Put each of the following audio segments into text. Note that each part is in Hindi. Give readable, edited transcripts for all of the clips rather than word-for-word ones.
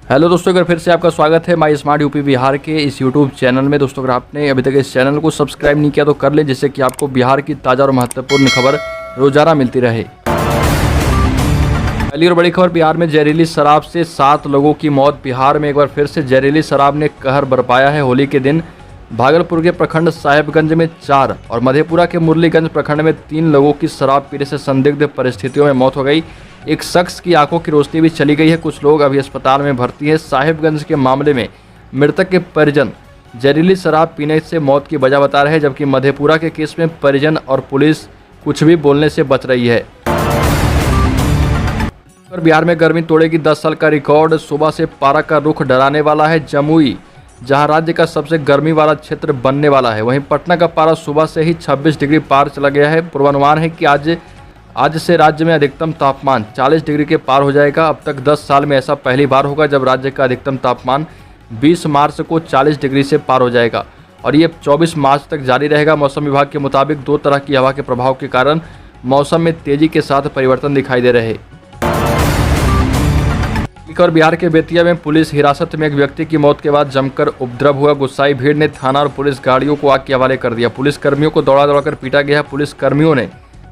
हेलो दोस्तों, अगर फिर से आपका स्वागत है माई स्मार्ट यूपी बिहार के इस यूट्यूब चैनल में। दोस्तों, अगर आपने अभी तक इस चैनल को सब्सक्राइब नहीं किया तो कर लें, जिससे कि आपको बिहार की ताज़ा और महत्वपूर्ण खबर रोजाना मिलती रहे। पहली और बड़ी खबर, बिहार में जहरीली शराब से 7 लोगों की मौत। बिहार में एक बार फिर से जहरीली शराब ने कहर बरपाया है। होली के दिन भागलपुर के प्रखंड साहेबगंज में 4 और मधेपुरा के मुरलीगंज प्रखंड में 3 लोगों की शराब पीने से संदिग्ध परिस्थितियों में मौत हो गई। एक शख्स की आंखों की रोशनी भी चली गई है। कुछ लोग अभी अस्पताल में भर्ती हैं। साहिबगंज के मामले में मृतक के परिजन जहरीली शराब पीने से मौत की वजह बता रहे हैं, जबकि मधेपुरा के केस में परिजन और पुलिस कुछ भी बोलने से बच रही है। बिहार में गर्मी तोड़ेगी 10 साल का रिकॉर्ड। सुबह से पारा का रुख डराने वाला है। जमुई जहां राज्य का सबसे गर्मी वाला क्षेत्र बनने वाला है, वहीं पटना का पारा सुबह से ही 26 डिग्री पार चला गया है। पूर्वानुमान है कि आज से राज्य में अधिकतम तापमान 40 डिग्री के पार हो जाएगा। अब तक 10 साल में ऐसा पहली बार होगा जब राज्य का अधिकतम तापमान 20 मार्च को 40 डिग्री से पार हो जाएगा और ये 24 मार्च तक जारी रहेगा। मौसम विभाग के मुताबिक 2 तरह की हवा के प्रभाव के कारण मौसम में तेजी के साथ परिवर्तन दिखाई दे रहे। और बिहार के बेतिया में पुलिस हिरासत में एक व्यक्ति की मौत के बाद जमकर उपद्रव हुआ। गुस्साई भीड़ ने थाना और पुलिस गाड़ियों को आग के हवाले कर दिया। पुलिस कर्मियों को दौड़ा दौड़ाकर पीटा गया। पुलिस कर्मियों ने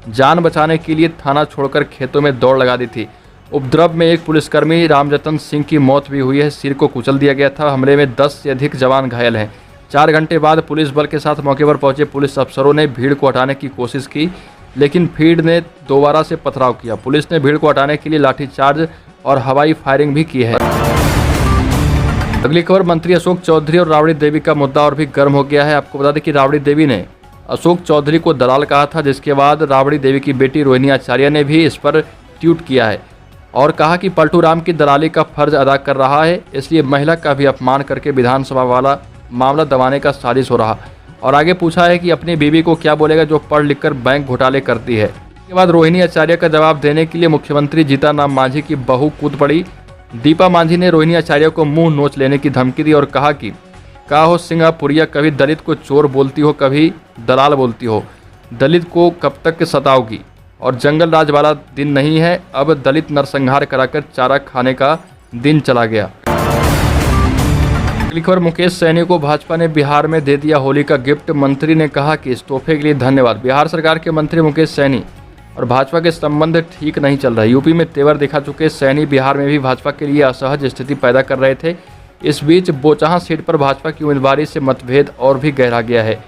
जान बचाने के लिए थाना छोड़कर खेतों में दौड़ लगा दी थी। उपद्रव में एक पुलिसकर्मी रामजतन सिंह की मौत भी हुई है। सिर को कुचल दिया गया था। हमले में 10 से अधिक जवान घायल हैं। 4 घंटे बाद पुलिस बल के साथ मौके पर पहुंचे पुलिस अफसरों ने भीड़ को हटाने की कोशिश की, लेकिन भीड़ ने दोबारा से पथराव किया। पुलिस ने भीड़ को हटाने के लिए लाठीचार्ज और हवाई फायरिंग भी की है। अगली खबर, मंत्री अशोक चौधरी और राबड़ी देवी का मुद्दा और भी गर्म हो गया है। आपको बता दें कि राबड़ी देवी ने अशोक चौधरी को दलाल कहा था, जिसके बाद राबड़ी देवी की बेटी रोहिणी आचार्य ने भी इस पर ट्वीट किया है और कहा कि पलटू राम की दलाली का फर्ज अदा कर रहा है, इसलिए महिला का भी अपमान करके विधानसभा वाला मामला दबाने का साजिश हो रहा। और आगे पूछा है कि अपनी बीवी को क्या बोलेगा जो पढ़ लिख कर बैंक घोटाले करती है। इसके बाद रोहिणी आचार्य का जवाब देने के लिए मुख्यमंत्री जीतन राम मांझी की बहू कूद पड़ी। दीपा मांझी ने रोहिणी आचार्य को मुंह नोच लेने की धमकी दी और कहा कि का हो सिंगापुरिया, कभी दलित को चोर बोलती हो, कभी दलाल बोलती हो, दलित को कब तक सताओगी और जंगल राज वाला दिन नहीं है। अब दलित नरसंहार कराकर चारा खाने का दिन चला गया। अगली खबर, मुकेश सैनी को भाजपा ने बिहार में दे दिया होली का गिफ्ट। मंत्री ने कहा कि इस तोहफे के लिए धन्यवाद। बिहार सरकार के मंत्री मुकेश सैनी और भाजपा के संबंध ठीक नहीं चल रहे। यूपी में तेवर दिखा चुके सैनी बिहार में भी भाजपा के लिए असहज स्थिति पैदा कर रहे थे। इस बीच बोचहा सीट पर भाजपा की उम्मीदवारी से मतभेद और भी गहरा गया है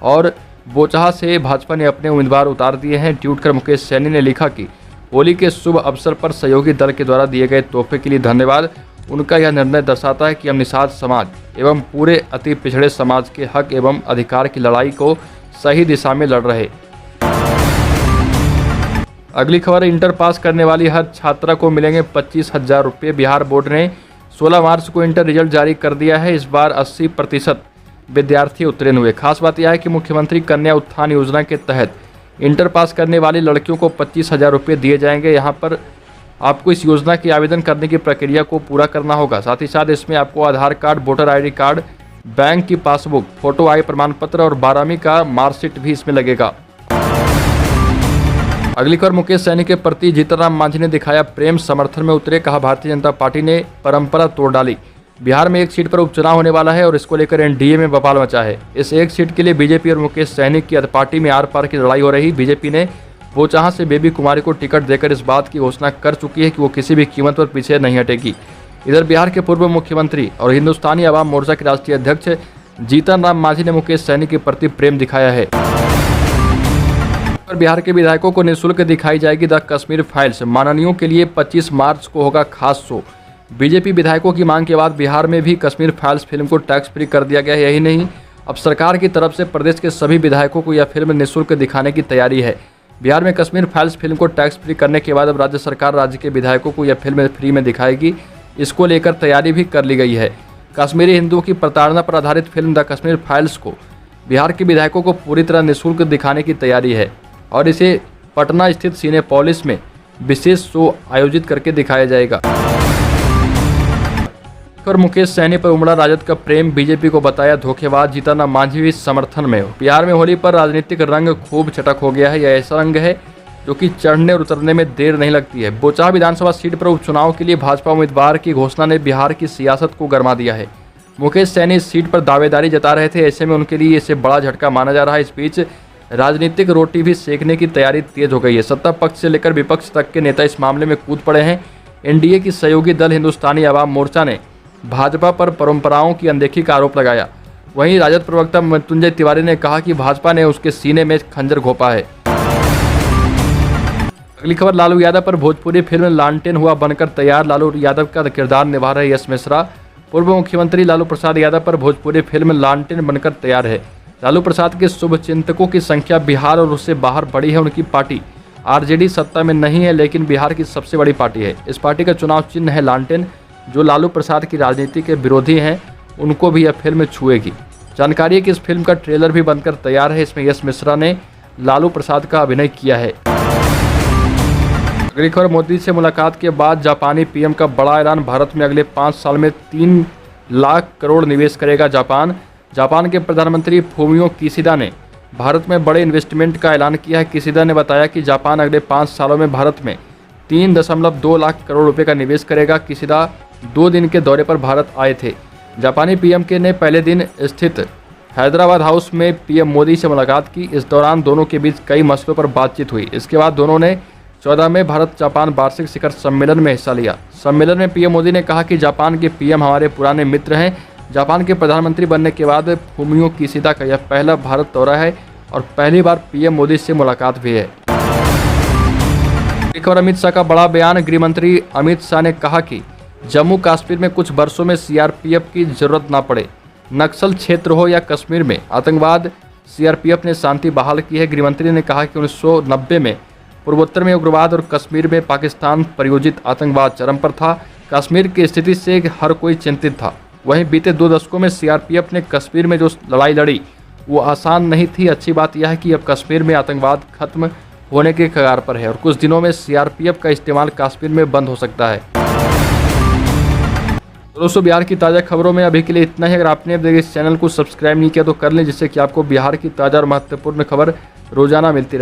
और बोचहा से भाजपा ने अपने उम्मीदवार उतार दिए हैं। ट्वीट कर मुकेश सैनी ने लिखा कि होली के शुभ अवसर पर सहयोगी दल के द्वारा दिए गए तोहफे के लिए धन्यवाद। उनका यह निर्णय दर्शाता है कि हम निषाद समाज एवं पूरे अति पिछड़े समाज के हक एवं अधिकार की लड़ाई को सही दिशा में लड़ रहे। अगली खबर, इंटर पास करने वाली हर छात्रा को मिलेंगे 25,000 रुपये। बिहार बोर्ड ने 16 मार्च को इंटर रिजल्ट जारी कर दिया है। इस बार 80% विद्यार्थी उत्तीर्ण हुए। खास बात यह है कि मुख्यमंत्री कन्या उत्थान योजना के तहत इंटर पास करने वाली लड़कियों को 25,000 रुपये दिए जाएंगे। यहाँ पर आपको इस योजना के आवेदन करने की प्रक्रिया को पूरा करना होगा। साथ ही साथ इसमें आपको Aadhaar card, voter ID card, bank की पासबुक, फोटो, आय प्रमाण पत्र और 12वीं का मार्कशीट भी इसमें लगेगा। अगली खबर, मुकेश सैनी के प्रति जीतन राम मांझी ने दिखाया प्रेम, समर्थन में उतरे। कहा भारतीय जनता पार्टी ने परंपरा तोड़ डाली। बिहार में एक सीट पर उपचुनाव होने वाला है और इसको लेकर एनडीए में बवाल मचा है। इस एक सीट के लिए बीजेपी और मुकेश सैनी की पार्टी में आर पार की लड़ाई हो रही। बीजेपी ने बोचहा से बेबी कुमारी को टिकट देकर इस बात की घोषणा कर चुकी है कि वो किसी भी कीमत पर पीछे नहीं हटेगी। इधर बिहार के पूर्व मुख्यमंत्री और हिंदुस्तानी अवाम मोर्चा के राष्ट्रीय अध्यक्ष जीतन राम मांझी ने मुकेश सैनी के प्रति प्रेम दिखाया है। बिहार के विधायकों को निःशुल्क दिखाई जाएगी द कश्मीर फाइल्स। माननीयों के लिए 25 मार्च को होगा खास शो। बीजेपी विधायकों की मांग के बाद बिहार में भी कश्मीर फाइल्स फिल्म को टैक्स फ्री कर दिया गया है। यही नहीं, अब सरकार की तरफ से प्रदेश के सभी विधायकों को यह फिल्म निःशुल्क दिखाने की तैयारी है। बिहार में कश्मीर फाइल्स फिल्म को टैक्स फ्री करने के बाद अब राज्य सरकार राज्य के विधायकों को यह फिल्म फ्री में दिखाएगी। इसको लेकर तैयारी भी कर ली गई है। कश्मीरी हिंदुओं की प्रताड़ना पर आधारित फिल्म द कश्मीर फाइल्स को बिहार के विधायकों को पूरी तरह निःशुल्क दिखाने की तैयारी है और इसे पटना स्थित सिनेपोलिस में विशेष शो आयोजित करके दिखाया जाएगा। और मुकेश सैनी पर उमड़ा राजद का प्रेम, बीजेपी को बताया धोखेबाज। जीतन राम मांझी भी समर्थन में। बिहार में होली पर राजनीतिक रंग खूब चटक हो गया है। यह ऐसा रंग है जो कि चढ़ने और उतरने में देर नहीं लगती है। बोचाह विधानसभा सीट पर उपचुनाव के लिए भाजपा उम्मीदवार की घोषणा ने बिहार की सियासत को गरमा दिया है। मुकेश सैनी इस सीट पर दावेदारी जता रहे थे, ऐसे में उनके लिए इसे बड़ा झटका माना जा रहा है। इस बीच राजनीतिक रोटी भी सेकने की तैयारी तेज हो गई है। सत्ता पक्ष से लेकर विपक्ष तक के नेता इस मामले में कूद पड़े हैं। एनडीए की सहयोगी दल हिंदुस्तानी आवाम मोर्चा ने भाजपा पर परंपराओं की अनदेखी का आरोप लगाया। वहीं राजद प्रवक्ता मृत्युंजय तिवारी ने कहा कि भाजपा ने उसके सीने में खंजर घोंपा है। अगली खबर, लालू यादव पर भोजपुरी फिल्म लालटेन हुआ बनकर तैयार। लालू यादव का किरदार निभा रहे यश मिश्रा पूर्व मुख्यमंत्री लालू प्रसाद यादव पर भोजपुरी फिल्म लालटेन बनकर तैयार है। लालू प्रसाद के शुभ चिंतकों की संख्या बिहार और उससे बाहर बढ़ी है। उनकी पार्टी आरजेडी सत्ता में नहीं है, लेकिन बिहार की सबसे बड़ी पार्टी है। इस पार्टी का चुनाव चिन्ह है लालटेन। जो लालू प्रसाद की राजनीति के विरोधी हैं, उनको भी यह फिल्म छुएगी। जानकारी है कि इस फिल्म का ट्रेलर भी बनकर तैयार है। इसमें यश मिश्रा ने लालू प्रसाद का अभिनय किया है। अगली खबर, मोदी से मुलाकात के बाद जापानी पीएम का बड़ा ऐलान। भारत में अगले 5 साल में 3 लाख करोड़ निवेश करेगा जापान। जापान के प्रधानमंत्री फूमियो किशिदा ने भारत में बड़े इन्वेस्टमेंट का ऐलान किया है। किशिदा ने बताया कि जापान अगले 5 सालों में भारत में 3.2 लाख करोड़ रुपए का निवेश करेगा। किशिदा 2 दिन के दौरे पर भारत आए थे। जापानी पीएम के ने पहले दिन स्थित हैदराबाद हाउस में पीएम मोदी से मुलाकात की। इस दौरान दोनों के बीच कई मसलों पर बातचीत हुई। इसके बाद दोनों ने 14 में भारत जापान वार्षिक शिखर सम्मेलन में हिस्सा लिया। सम्मेलन में पीएम मोदी ने कहा कि जापान के पीएम हमारे पुराने मित्र हैं। जापान के प्रधानमंत्री बनने के बाद फूमियो किशिदा का यह पहला भारत दौरा है और पहली बार पीएम मोदी से मुलाकात भी है। एक और अमित शाह का बड़ा बयान। गृह मंत्री अमित शाह ने कहा कि जम्मू कश्मीर में कुछ वर्षों में सीआरपीएफ की जरूरत ना पड़े। नक्सल क्षेत्र हो या कश्मीर में आतंकवाद, सीआरपीएफ ने शांति बहाल की है। गृहमंत्री ने कहा कि 1990 में पूर्वोत्तर में उग्रवाद और कश्मीर में पाकिस्तान प्रायोजित आतंकवाद चरम पर था। कश्मीर की स्थिति से हर कोई चिंतित था। वहीं बीते 2 दशकों में सीआरपीएफ ने कश्मीर में जो लड़ाई लड़ी वो आसान नहीं थी। अच्छी बात यह है कि अब कश्मीर में आतंकवाद खत्म होने के कगार पर है और कुछ दिनों में सीआरपीएफ का इस्तेमाल कश्मीर में बंद हो सकता है। दोस्तों, बिहार की ताज़ा खबरों में अभी के लिए इतना ही। अगर आपने अब तक इस चैनल को सब्सक्राइब नहीं किया तो कर लें, जिससे कि आपको बिहार की ताज़ा और महत्वपूर्ण खबर रोजाना मिलती रहे।